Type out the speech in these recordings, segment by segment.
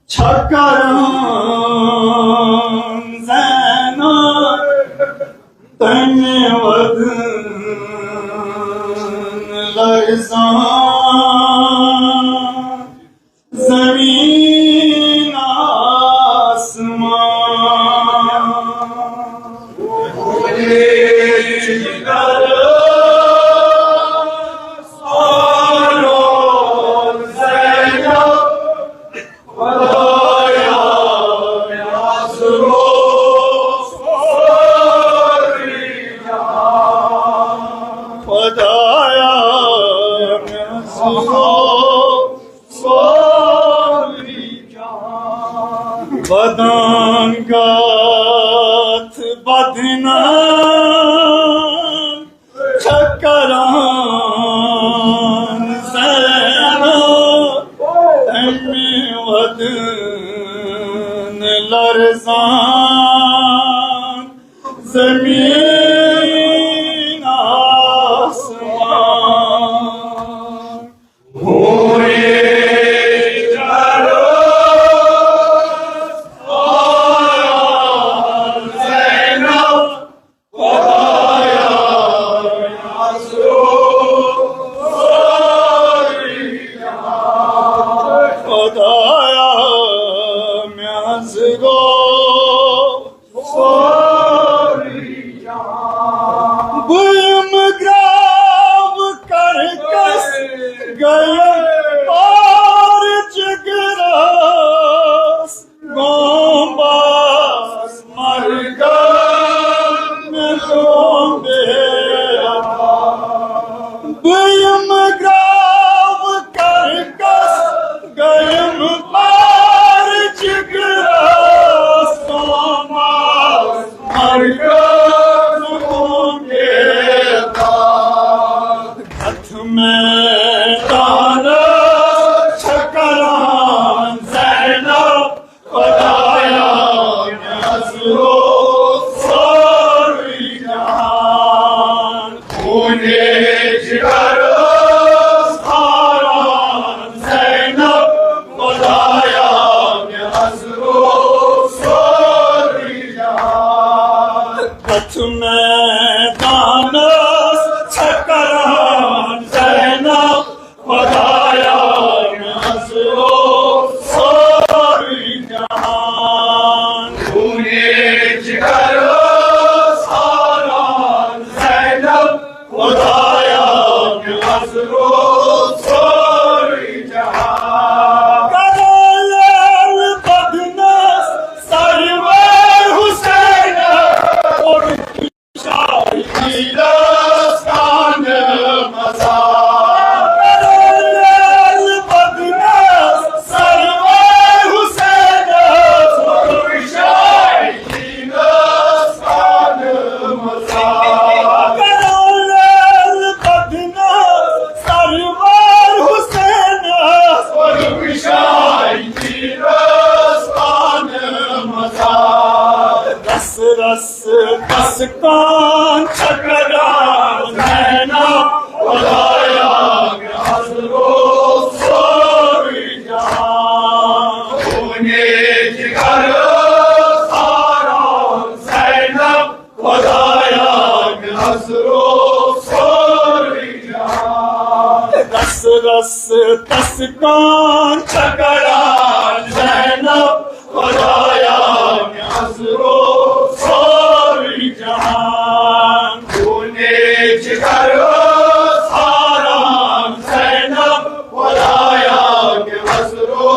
Çakarım zenar beni vadınlarsan zemin asman خدایا بدانگات بدنام çakaran zena emmi vadınlarzan zemin asman خدایا میازگو بیم گراو crux game پار جگراس گومباس مرگم گومبه بیم گراو crux game پار جگراس گومباس مرگم گومبه ہاتھ میں دانا چکران زینب خدایا نظرو ساری جہان خونے جگر ساران زینب خدایا نظرو ساری جہان ہاتھ میں دانا çakaran zeynep خدایا نظرو ساری جہان خونے جگر ساران زینب خدایا نظرو ساری جہان کرال بدنس سرور حسین اور شاہی دستان مزار کرال بدنس سرور حسین اور شاہی دستان مزار کرال بدنس سرور حسین اور شاہی دستان مزار رس رس کس کان چکران زینب خدایا نظرو ساری جہان خونے جگر ساران زینب خدایا نظرو ساری جہان رس رس کس کان چکران زینب خدایا نظرو ساری جہان خونے جگر ساران زینب خدایا نظرو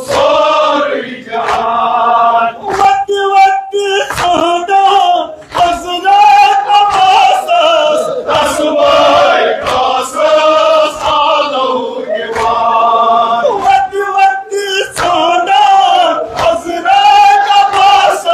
ساری جہان وقت وقت خدا حضرت عباسس رسوائے قاسس آلو دیوان وقت وقت خدا حضرت عباسس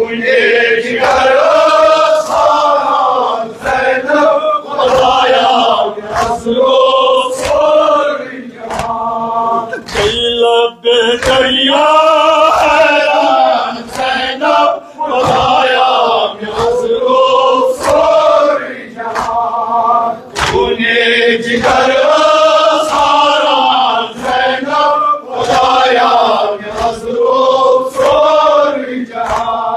खूने जिगर सारान ज़ैनब खुदाया के असरो सोरी जहान कई लब दरिया हैरान ज़ैनब खुदाया के असरो सोरी जहान खूने जिगर सारान ज़ैनब खुदाया के असरो सोरी जहान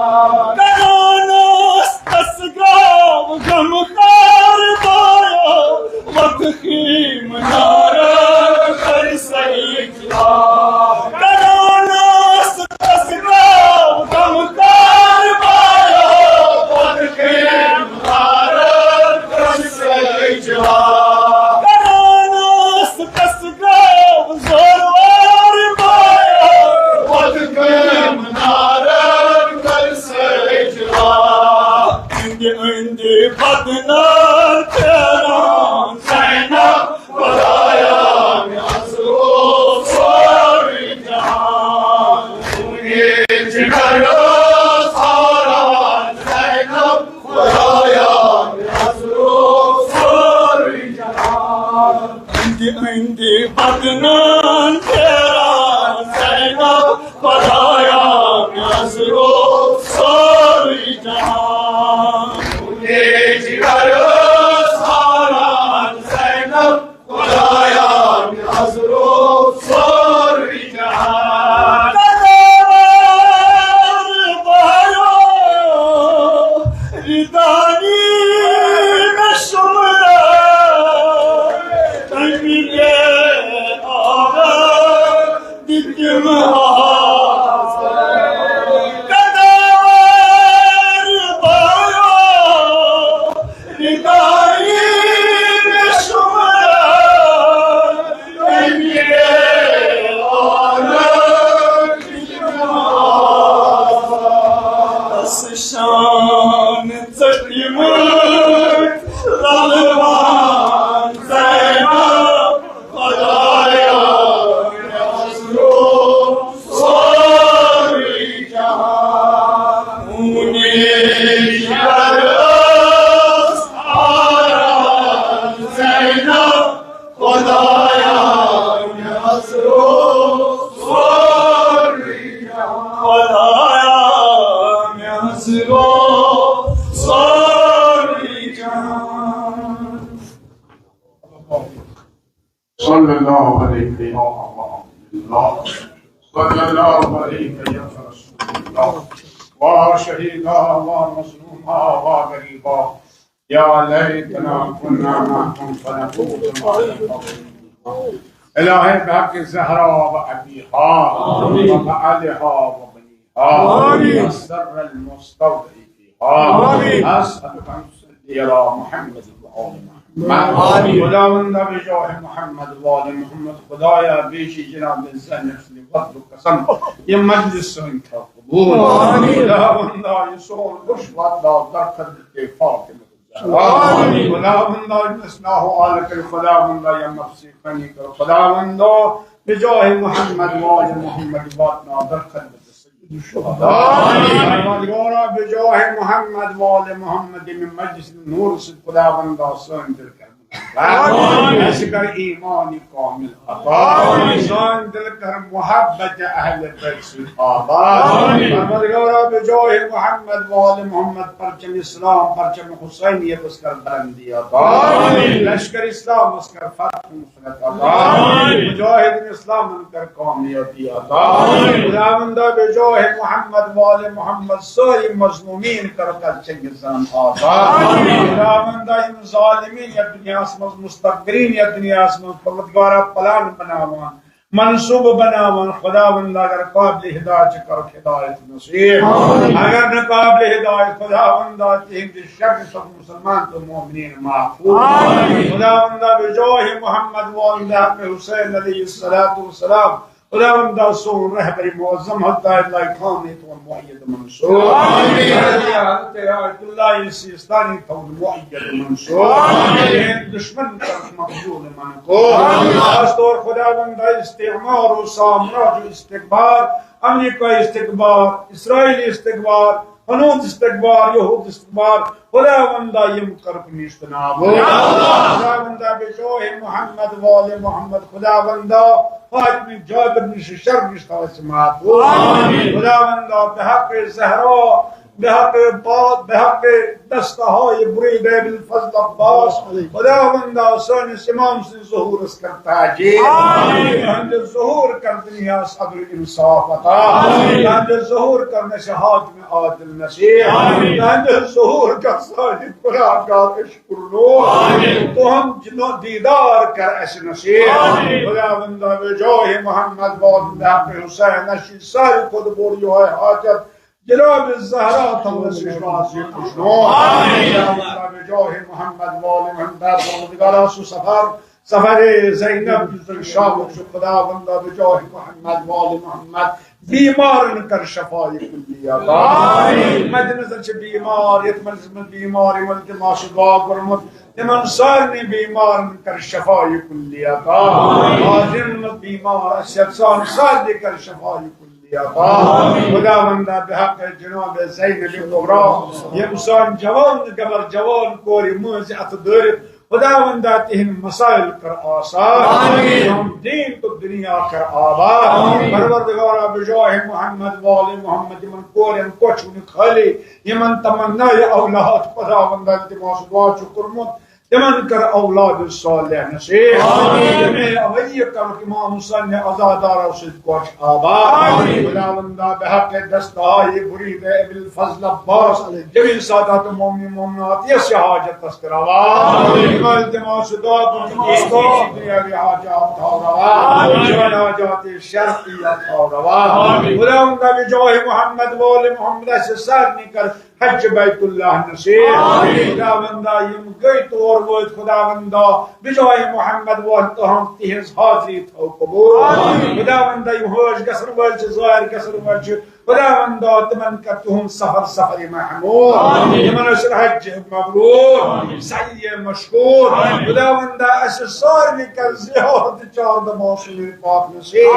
कनानस तस्गाव गमकार दाया वतखी मनारा कर सईखला कनानस तस्गाव गमकार दाया वतखी मनारा कर सईखला कनानस तस्गाव जोरवार दाया वतखी मनारा कर सईखला इंदे बदनार तेरान ज़ैनब खुदाया के असरो सोरी जहान खूने जिगर सारान ज़ैनब खुदाया के असरो सोरी जहान इंदे बदनार तेरान ज़ैनब खुदाया के असरो सोरी जहान खूने जिगर सारान ज़ैनब खुदाया के असरो सोरी जहान कनार बायो रिदानी में शुमरा तमिले आवा दिद्यम शान तस्लीमत लालवान ज़ैनब खुदाया के असरो सोरी जहान खूने जिगर सारान ज़ैनब खुदाया के असरो सोरी जहान खुदाया के असरो सोरी जहान सल्लल्लाहु अलैहि या अल्लाह सल्लल्लाहु अलैहि या रसूलल्लाह वा शहीदा वा मज़लूमा वा गरीबा या लैतना कुन्ना माकुम फनफूज इलाही बहक ज़हरा व अबीहा व बअलिहा व बनीहा अस्सर المستودع فيها أسألك أن تصلي على محمد وآل محمد خداوند بجاه محمد وآل محمد خدایا بیشی جناب زن نفسلی وقت و قسم یہ مجلس ان کا قبول خداوند یسون خوش وعد در قدرت فاطمه خداوند نسناه آلك خداوند یا نفسی کنی کر خداوند بجاه محمد وآل محمد واتنا در قدرت پروردگارا بجاه محمد و آل محمد من مجلس نور سے خداوند آسان دل کر اشکر ایمانی کامل عطا آسان دل کر محبت اہل بیت سے آباد پروردگارا بجاه محمد و آل محمد پرچم اسلام پرچم حسینیت اس کر بلندی عطا لشکر اسلام اس کر فتح نصرت عطا مجاہدین اسلام ان کر کامیابی عطا خداوند بجاه محمد و آل محمد ساری مظلومین کرتا چنگزان آباد خداوند این ظالمین یا دنیا اسمز مستقرین یا دنیا اسمز پروردگارا پلان بناوان منصوب بناوان خداوند اگر قابل ہدایت کر ہدایت نصیب اگر نہ قابل ہدایت خداوند تہند شر سب مسلمان تو مومنین محفوظ خداوند بجاه محمد و آل حسین علیہ الصلوۃ والسلام خداوند سون رهبر معظم حضرت اللہ خانی تو مؤید منصور حضرت آیت اللہ سیستانی تو مؤید منصور دشمن طرف مقبول من کو خاص طور خداوند استعمار و سامراج و استکبار امریکا استکبار اسرائیل استکبار हनूद इस्तगबार यहूद इस्तगबार खुदावंदा यम करब निश्तनाब खुदावंदा बेजोह मोहम्मद वाले मोहम्मद खुदावंदा फातिमा जाबिर निश शर निश्तासमात खुदावंदा बहक ज़हरा बहक बाद बहक दस्तहाय बुरीद बिल फज़ल अब्बास खुदावंदा सन इमाम से ज़हूर करता जी अंद ज़हूर कर दुनिया सब्र इंसाफ अता अंद ज़हूर करने से हाकिम आदिल नसीब अंद ज़हूर कर साहिब गुनाहगार शुक्र तो हम जिनो दीदार कर ऐसे नसीब खुदावंदा बेजोह मोहम्मद वाले हुसैन नशी सारी खुद बोलियो है हाजत जनाब ज़हरा तमस्विश्वास खुशनो बेजोह मोहम्मद वाले मोहम्मद सफर ज़ैनब शाम खुदावंदा बेजोह मोहम्मद वाले मोहम्मद बीमार कर शफाई कुल्लिया मद नजर से बीमार यतमल बीमार मल्क माशुदा गुरमत तिमन सारनी बीमार कर शफाई कुल्लिया आजिम बीमार अशफसान सार कर शफाई कुल्लिया खुदावंदा बहक जनाब ज़ैनब कुबरा यमसान जवान गबर जवान कोरी मुझ अत दर खुदावंदा तिहिन मसाइल कर आसान दीन तो दुनिया कर आबाद परवरदिगार बेजोह मोहम्मद वाले मोहम्मद मन कोरन कोच खाली यमन तमन्ना औलाद खुदावंदा तिमास दुआ शुक्रमुत तिमन कर औलाद सालेह नसीब में अवैय कर इमाम हुसैन ने आजादार से कोच आबाद खुदावंदा बहक दस्ताय बुरीद बिल फज़ल अब्बास जमील सादात मोमिन मोमिनात ये हाजत तस्करवा इमाल दिमाग दुआ को दुनिया की हाजत रवा जवाना जाती शर्तियत रवा खुदावंदा बेजोह मोहम्मद वाले मोहम्मद से सर निकल हज बैतुल्लाह नसीब खुदावंदा यम गई तौर वो खुदावंदा बेजोह मोहम्मद वाले तो हम तिहज हाजिरी थो कबूल खुदावंदा यम होश गसर वल ज़ाहिर गसर वल खुदावंदा तमन कर तुम सफर सफर महमूद यमन हज मबरूर सही मशकूर खुदावंदा अस सारी कर ज़ियारत चार मौसम पाक नसीब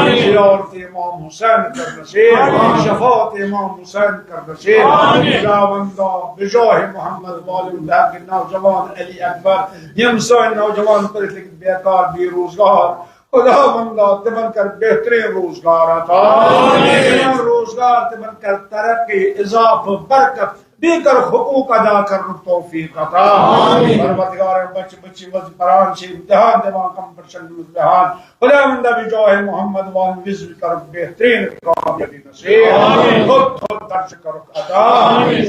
ज़ियारत इमाम हुसैन कर नसीब शफाअत इमाम हुसैन कर नसीब खुदावंदा बेजोह मोहम्मद वाले के नौजवान अली अकबर यम सोन नौजवान पर लेकिन बेकार बेरोजगार खुदावंदा तिमन कर बेहतरीन रोजगार अता रोजगार तिमन कर तरक्की इजाफ बरकत बेकर हुकूक अदा करने तौफीक अता परवरदिगार बच्चे बच्ची वज परान से इम्तिहान देवा कंपटीशन इम्तिहान खुदावंदा बेजोह मोहम्मद वाले विज़ कर बेहतरीन कामयाबी नसीब खुद दर्श करो अदा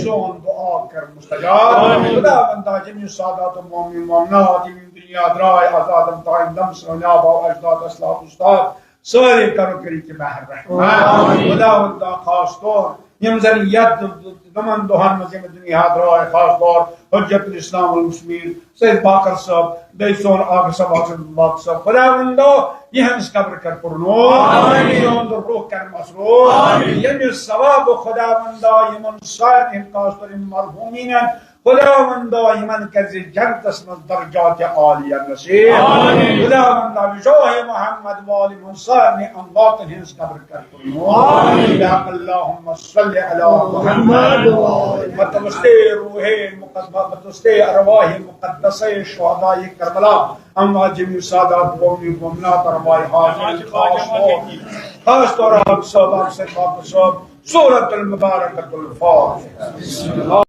जोन दुआ कर मुस्तजाब खुदावंदा जमी सादात मोमिन मोमिनात दुनिया दराय आजाद दाइम दम सलाब अजदाद असलाफ उस्ताद सारे करो करी के महर रहमान खुदावंदा खास तौर यमजन यद दमन दोहन मजे में दुनिया दराय खास तौर हुज्जतुल इस्लाम वल मुस्लिमीन सैयद बाकर साहब दैसोन आग सब खुदावंदा यहंस कब्र कर पुरनो आमीन दो रूह कर मसरूर यम सवाब खुदावंदा यमन सार इनकास पर मरहूमीन खुदावंदा यमन कर जन्नत में दर्जात आलिया नसीब खुदावंदा बेजोह मोहम्मद वाले मुंसार ने अमवात हंस कब्र कर पुरनो अल्लाहुम्मा सल्लि अला मुहम्मद मतवस्ते रूहे मुक़द्दस मतवस्ते अरवाह मुक़द्दसे शुहदा करबला अम्मा जमी सादात कौमी मुमिनात अरवाह हाजिर खास तौर पर सब सूरत अल मुबारकतुल फातिहा।